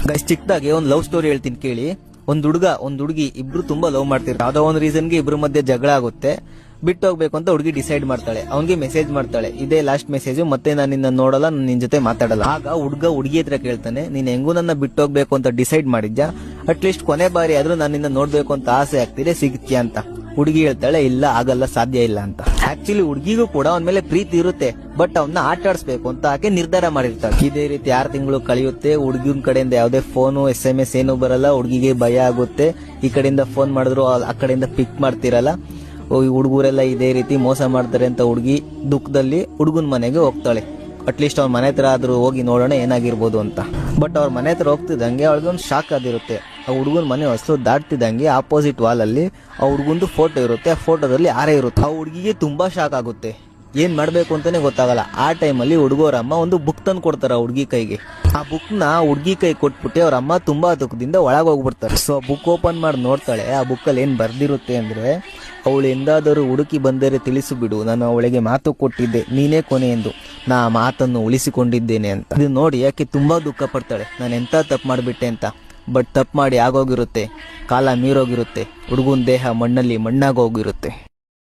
Guys, ಚಿಕ್ಕದಾಗಿ ಒಂದು love story ಹೇಳ್ತೀನಿ ಕೇಳಿ. ಒಂದ್ ಹುಡುಗಿ ಇಬ್ರು ತುಂಬಾ ಲವ್ ಮಾಡ್ತಿರ್ತಾರೆ. ಯಾವ್ದೋ ಒಂದು ರೀಸನ್ಗೆ ಇಬ್ರು ಮಧ್ಯೆ ಜಗಳ ಆಗುತ್ತೆ. ಬಿಟ್ಟು ಹೋಗ್ಬೇಕು ಅಂತ ಹುಡುಗಿ ಡಿಸೈಡ್ ಮಾಡ್ತಾಳೆ. ಅವನಿಗೆ ಮೆಸೇಜ್ ಮಾಡ್ತಾಳೆ, ಇದೇ ಲಾಸ್ಟ್ ಮೆಸೇಜ್, ಮತ್ತೆ ನಾನು ನಿನ್ನ ನೋಡಲ್ಲ, ನಿನ್ ಜೊತೆ ಮಾತಾಡಲ್ಲ. ಆಗ ಹುಡುಗಿ ಹತ್ರ ಕೇಳ್ತಾನೆ, ನೀನ್ ಹೆಂಗೂ ನನ್ನ ಬಿಟ್ಟು ಹೋಗ್ಬೇಕು ಅಂತ ಡಿಸೈಡ್ ಮಾಡಿದ್ಯಾ, ಅಟ್ಲೀಸ್ಟ್ ಕೊನೆ ಬಾರಿ ಆದ್ರೂ ನಾನು ನಿನ್ನ ನೋಡ್ಬೇಕು ಅಂತ ಆಸೆ ಆಗ್ತಿದೆ, ಸಿಗ್ತೀಯಾ ಅಂತ. ಹುಡುಗಿ ಹೇಳ್ತಾಳೆ, ಇಲ್ಲ ಆಗಲ್ಲ, ಸಾಧ್ಯ ಇಲ್ಲ ಅಂತ. ಆಕ್ಚುಲಿ ಹುಡುಗಿಗೂ ಕೂಡ ಅವನ ಮೇಲೆ ಪ್ರೀತಿ ಇರುತ್ತೆ, ಬಟ್ ಅವನ್ನ ಆಟ ಆಡಿಸ್ಬೇಕು ಅಂತ ಆಕೆ ನಿರ್ಧಾರ ಮಾಡಿರ್ತಾಳೆ. ಇದೇ ರೀತಿ 6 ತಿಂಗಳು ಕಳೆಯುತ್ತೆ. ಹುಡುಗಿನ ಕಡೆಯಿಂದ ಯಾವುದೇ ಫೋನು SMS ಏನು ಬರಲ್ಲ. ಹುಡುಗಿಗೆ ಭಯ ಆಗುತ್ತೆ, ಈ ಕಡೆಯಿಂದ ಫೋನ್ ಮಾಡಿದ್ರು ಆ ಕಡೆಯಿಂದ ಪಿಕ್ ಮಾಡ್ತಿರಲ್ಲ. ಈ ಹುಡುಗರೆಲ್ಲ ಇದೇ ರೀತಿ ಮೋಸ ಮಾಡ್ತಾರೆ ಅಂತ ಹುಡುಗಿ ದುಃಖದಲ್ಲಿ ಹುಡುಗನ ಮನೆಗೆ ಹೋಗ್ತಾಳೆ. ಅಟ್ಲೀಸ್ಟ್ ಅವ್ರ ಮನೆ ಹತ್ರ ಆದ್ರೂ ಹೋಗಿ ನೋಡೋಣ ಏನಾಗಿರ್ಬೋದು ಅಂತ. ಬಟ್ ಅವ್ರ ಮನೆ ಹತ್ರ ಹೋಗ್ತಿದ್ದಂಗೆ ಅವಳಿಗೆ ಒಂದು ಶಾಕ್ ಆಗಿರುತ್ತೆ. ಆ ಹುಡುಗನ ಮನೆ ಹೊಸಲು ದಾಟ್ತಿದ್ದಂಗೆ ಆಪೋಸಿಟ್ ವಾಲ್ ಅಲ್ಲಿ ಆ ಹುಡುಗಂದು ಫೋಟೋ ಇರುತ್ತೆ. ಆ ಫೋಟೋದಲ್ಲಿ ಆರೆ ಇರುತ್ತೆ. ಆ ಹುಡುಗಿಗೆ ತುಂಬಾ ಶಾಕ್ ಆಗುತ್ತೆ, ಏನ್ ಮಾಡ್ಬೇಕು ಅಂತಾನೆ ಗೊತ್ತಾಗಲ್ಲ. ಆ ಟೈಮಲ್ಲಿ ಹುಡುಗರಮ್ಮ ಒಂದು ಬುಕ್ ತಂದು ಕೊಡ್ತಾರ ಹುಡುಗಿ ಕೈಗೆ. ಆ ಬುಕ್ ನ ಹುಡುಗಿ ಕೈ ಕೊಟ್ಬಿಟ್ಟು ಅವ್ರ ಅಮ್ಮ ತುಂಬಾ ದುಃಖದಿಂದ ಒಳಗೆ ಹೋಗ್ಬಿಡ್ತಾರೆ. ಸೊ ಬುಕ್ ಓಪನ್ ಮಾಡಿ ನೋಡ್ತಾಳೆ. ಆ ಬುಕ್ ಅಲ್ಲಿ ಏನ್ ಬರ್ದಿರುತ್ತೆ ಅಂದ್ರೆ, ಅವಳು ಎಂದಾದರೂ ಹುಡುಕಿ ಬಂದರೆ ತಿಳಿಸು ಬಿಡು, ನಾನು ಅವಳಿಗೆ ಮಾತು ಕೊಟ್ಟಿದ್ದೆ, ನೀನೇ ಕೊನೆ ಎಂದು, ನಾ ಮಾತನ್ನು ಉಳಿಸಿಕೊಂಡಿದ್ದೇನೆ ಅಂತ. ಇದು ನೋಡಿ ಯಾಕೆ ತುಂಬಾ ದುಃಖ ಪಡ್ತಾಳೆ, ನಾನು ಎಂತ ತಪ್ಪು ಮಾಡಿಬಿಟ್ಟೆ ಅಂತ. ಬಟ್ ತಪ್ಪು ಮಾಡಿ ಆಗೋಗಿರುತ್ತೆ, ಕಾಲ ಮೀರೋಗಿರುತ್ತೆ, ಹುಡುಗನ ದೇಹ ಮಣ್ಣಲ್ಲಿ ಮಣ್ಣಾಗೋಗಿರುತ್ತೆ.